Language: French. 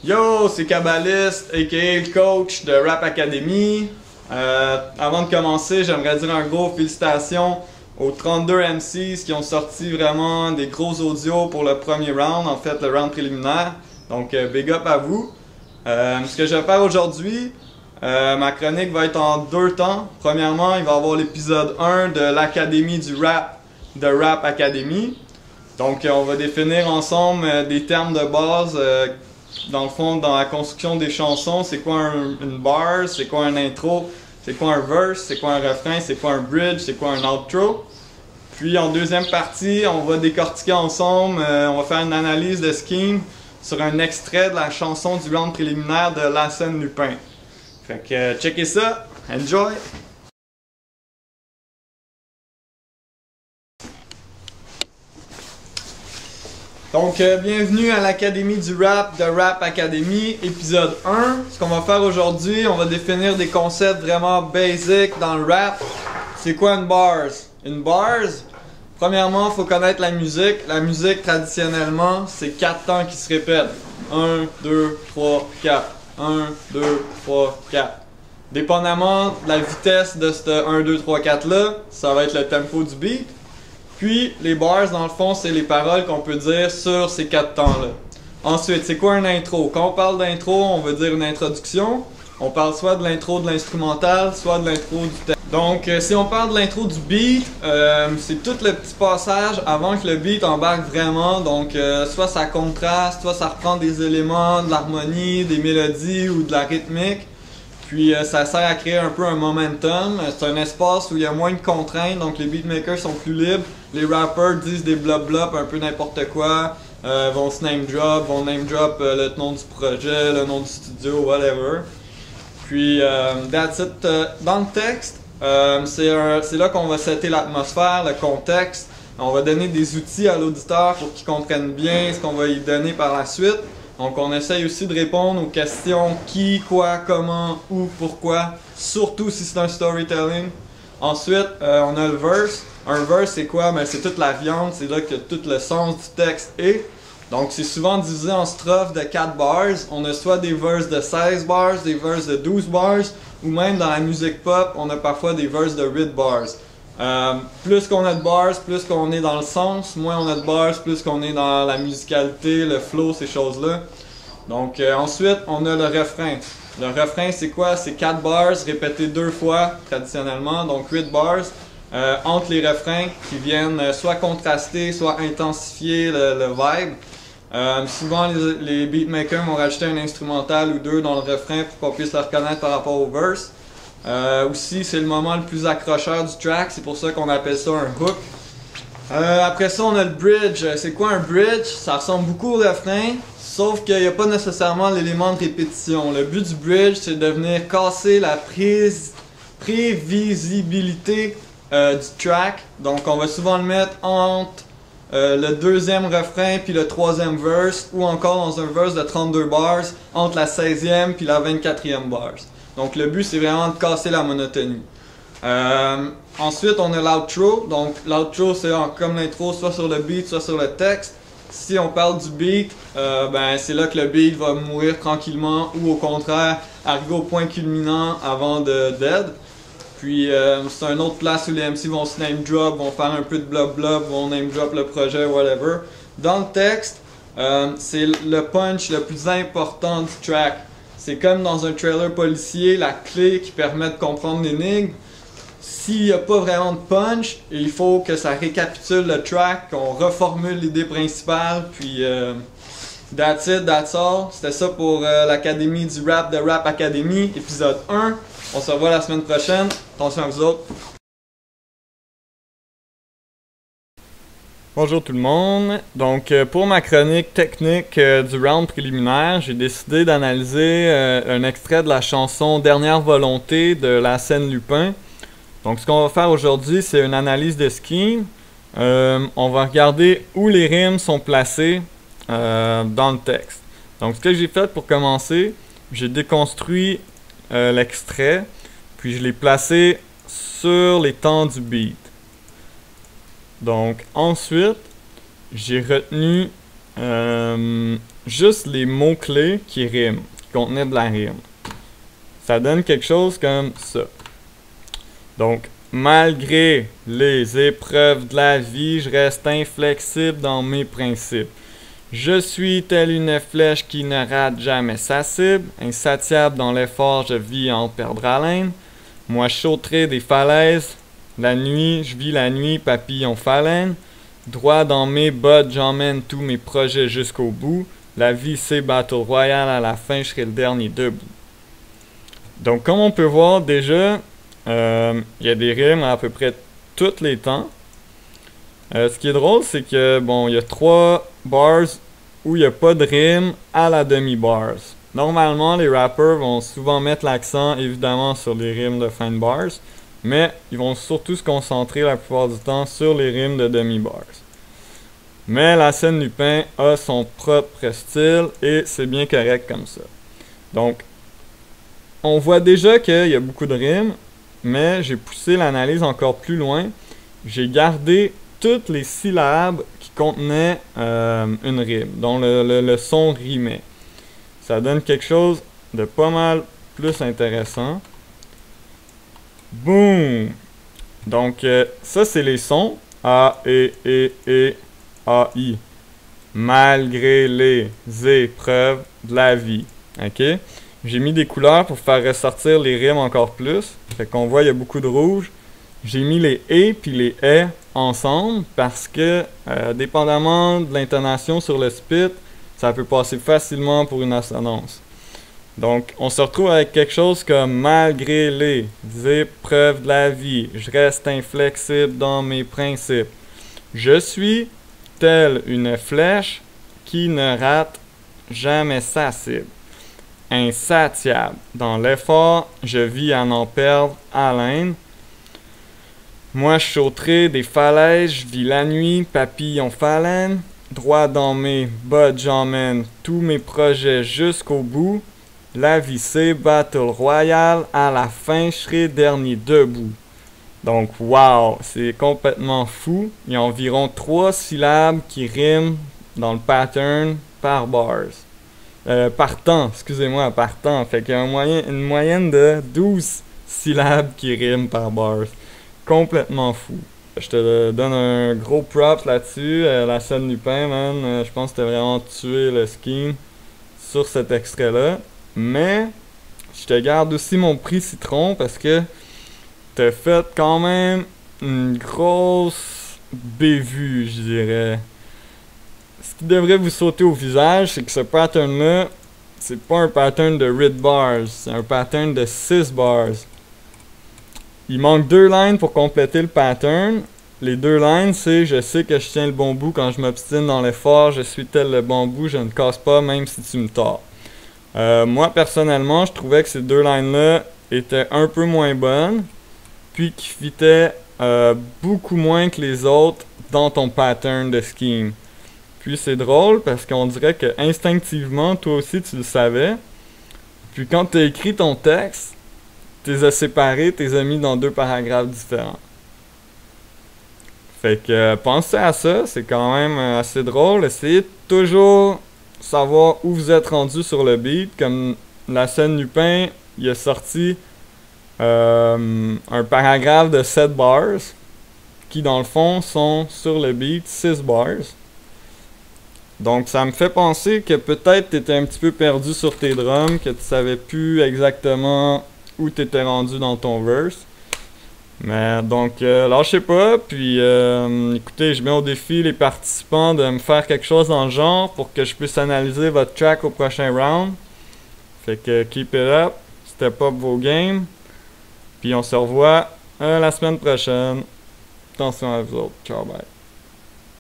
Yo, c'est Kabbalist, a.k.a. le coach de Rap Academy. Avant de commencer, j'aimerais dire un gros félicitations aux 32 MCs qui ont sorti vraiment des gros audios pour le premier round, en fait le round préliminaire. Donc big up à vous. Ce que je vais faire aujourd'hui, ma chronique va être en deux temps. Premièrement, il va y avoir l'épisode 1 de l'Académie du Rap de Rap Academy. Donc on va définir ensemble des termes de base. Dans le fond, dans la construction des chansons, c'est quoi une bar, c'est quoi un intro, c'est quoi un verse, c'est quoi un refrain, c'est quoi un bridge, c'est quoi un outro. Puis en deuxième partie, on va décortiquer ensemble, on va faire une analyse de scheme sur un extrait de la chanson du round préliminaire de Arsène Lupin. Fait que checkez ça, enjoy! Donc, bienvenue à l'Académie du Rap de Rap Academy, épisode 1. Ce qu'on va faire aujourd'hui, on va définir des concepts vraiment basic dans le rap. C'est quoi une bars? Une bars, premièrement, il faut connaître la musique. La musique, traditionnellement, c'est 4 temps qui se répètent. 1, 2, 3, 4. 1, 2, 3, 4. Dépendamment de la vitesse de ce 1, 2, 3, 4 là, ça va être le tempo du beat. Puis, les bars, dans le fond, c'est les paroles qu'on peut dire sur ces 4 temps-là. Ensuite, c'est quoi un intro? Quand on parle d'intro, on veut dire une introduction. On parle soit de l'intro de l'instrumental, soit de l'intro du texte. Donc, si on parle de l'intro du beat, c'est tout le petit passage avant que le beat embarque vraiment. Donc, soit ça contraste, soit ça reprend des éléments de l'harmonie, des mélodies ou de la rythmique. Puis ça sert à créer un peu un momentum. C'est un espace où il y a moins de contraintes, donc les beatmakers sont plus libres. Les rappers disent des blop un peu n'importe quoi, vont se name drop, le nom du projet, le nom du studio, whatever. Puis that's it. Dans le texte, c'est là qu'on va setter l'atmosphère, le contexte. On va donner des outils à l'auditeur pour qu'il comprenne bien ce qu'on va lui donner par la suite. Donc on essaye aussi de répondre aux questions qui, quoi, comment, où, pourquoi, surtout si c'est un storytelling. Ensuite, on a le verse. Un verse c'est quoi? Ben, c'est toute la viande, c'est là que tout le sens du texte est. Donc c'est souvent divisé en strophes de 4 bars. On a soit des verses de 16 bars, des verses de 12 bars, ou même dans la musique pop, on a parfois des verses de 8 bars. Plus qu'on a de bars, plus qu'on est dans le sens, moins on a de bars, plus qu'on est dans la musicalité, le flow, ces choses-là. Donc ensuite, on a le refrain. Le refrain, c'est quoi? C'est 4 bars répétés 2 fois, traditionnellement, donc 8 bars, entre les refrains qui viennent soit contraster, soit intensifier le vibe. Souvent, les beatmakers vont rajouter un instrumental ou deux dans le refrain pour qu'on puisse le reconnaître par rapport au verse. Aussi, c'est le moment le plus accrocheur du track, c'est pour ça qu'on appelle ça un hook. Après ça, on a le bridge. C'est quoi un bridge? Ça ressemble beaucoup au refrain, sauf qu'il n'y a pas nécessairement l'élément de répétition. Le but du bridge, c'est de venir casser la prévisibilité du track. Donc, on va souvent le mettre entre le deuxième refrain puis le troisième verse, ou encore dans un verse de 32 bars, entre la 16e puis la 24e bars. Donc le but c'est vraiment de casser la monotonie. Ensuite on a l'outro. Donc l'outro c'est comme l'intro, soit sur le beat, soit sur le texte. Si on parle du beat, ben c'est là que le beat va mourir tranquillement, ou au contraire arriver au point culminant avant de dead. Puis c'est une autre place où les MC vont se name drop, vont faire un peu de blob, vont name drop le projet, whatever. Dans le texte, c'est le punch le plus important du track. C'est comme dans un trailer policier, la clé qui permet de comprendre l'énigme. S'il n'y a pas vraiment de punch, il faut que ça récapitule le track, qu'on reformule l'idée principale, puis that's it, that's all. C'était ça pour l'Académie du Rap de Rap Academy, épisode 1. On se revoit la semaine prochaine. Attention à vous autres. Bonjour tout le monde. Donc pour ma chronique technique du round préliminaire, j'ai décidé d'analyser un extrait de la chanson Dernière Volonté de Arsène Lupin. Donc ce qu'on va faire aujourd'hui, c'est une analyse de scheme. On va regarder où les rimes sont placées dans le texte. Donc ce que j'ai fait pour commencer, j'ai déconstruit l'extrait, puis je l'ai placé sur les temps du beat. Donc ensuite, j'ai retenu juste les mots-clés qui riment, qui contenaient de la rime. Ça donne quelque chose comme ça. Donc, malgré les épreuves de la vie, je reste inflexible dans mes principes. Je suis telle une flèche qui ne rate jamais sa cible. Insatiable dans l'effort, je vis à en perdre haleine. Moi, je sauterai des falaises. La nuit, je vis la nuit, papillon phalène. Droit dans mes bottes, j'emmène tous mes projets jusqu'au bout. La vie, c'est Battle Royale. À la fin, je serai le dernier debout. Donc, comme on peut voir déjà, il y a des rimes à peu près tous les temps. Ce qui est drôle, c'est que, bon, il y a 3 bars où il n'y a pas de rime à la demi-bars. Normalement, les rappers vont souvent mettre l'accent, évidemment, sur les rimes de fin de bars, mais ils vont surtout se concentrer la plupart du temps sur les rimes de demi-bars. Mais la scène Lupin a son propre style et c'est bien correct comme ça. Donc, on voit déjà qu'il y a beaucoup de rimes, mais j'ai poussé l'analyse encore plus loin. J'ai gardé toutes les syllabes qui contenaient une rime, dont le son rimait. Ça donne quelque chose de pas mal plus intéressant. Boum! Donc, ça, c'est les sons. A, E, A, I. Malgré les épreuves de la vie. OK? J'ai mis des couleurs pour faire ressortir les rimes encore plus. Fait qu'on voit, il y a beaucoup de rouge. J'ai mis les et puis les est ensemble parce que, dépendamment de l'intonation sur le spit, ça peut passer facilement pour une assonance. Donc, on se retrouve avec quelque chose comme malgré les épreuves de la vie, je reste inflexible dans mes principes. Je suis telle une flèche qui ne rate jamais sa cible. Insatiable dans l'effort, je vis à n'en perdre haleine. Moi, je sauterai des falaises, je vis la nuit, papillon phalène. Droit dans mes bottes, j'emmène tous mes projets jusqu'au bout. La vie, c'est Battle Royale. À la fin, je serai dernier debout. Donc, wow, c'est complètement fou. Il y a environ 3 syllabes qui riment dans le pattern par bars. Par temps, excusez-moi, par temps. Fait qu'il y a une moyenne de 12 syllabes qui riment par bars. Complètement fou. Je te donne un gros props là-dessus. La scène Lupin, man, je pense que t'as vraiment tué le scheme sur cet extrait-là. Mais, je te garde aussi mon prix citron parce que t'as fait quand même une grosse bévue, je dirais. Ce qui devrait vous sauter au visage, c'est que ce pattern-là, c'est pas un pattern de 8 bars, c'est un pattern de 6 bars. Il manque 2 lines pour compléter le pattern. Les 2 lines, c'est « Je sais que je tiens le bon bout quand je m'obstine dans l'effort, je suis tel le bon bout, je ne casse pas même si tu me tords. » Moi, personnellement, je trouvais que ces 2 lines-là étaient un peu moins bonnes, puis qui fitaient beaucoup moins que les autres dans ton pattern de scheme. Puis c'est drôle parce qu'on dirait que instinctivement, toi aussi, tu le savais. Puis quand tu as écrit ton texte, tu les as séparés, tu les as mis dans 2 paragraphes différents. Fait que pensez à ça, c'est quand même assez drôle. Essayez de toujours savoir où vous êtes rendu sur le beat. Comme la scène Lupin, il a sorti un paragraphe de 7 bars qui dans le fond sont sur le beat 6 bars. Donc ça me fait penser que peut-être tu étais un petit peu perdu sur tes drums, que tu savais plus exactement où tu étais rendu dans ton verse. Mais donc lâchez pas, puis écoutez, je mets au défi les participants de me faire quelque chose dans le genre pour que je puisse analyser votre track au prochain round. Fait que keep it up, step up vos games, puis on se revoit la semaine prochaine. Attention à vous autres, ciao bye.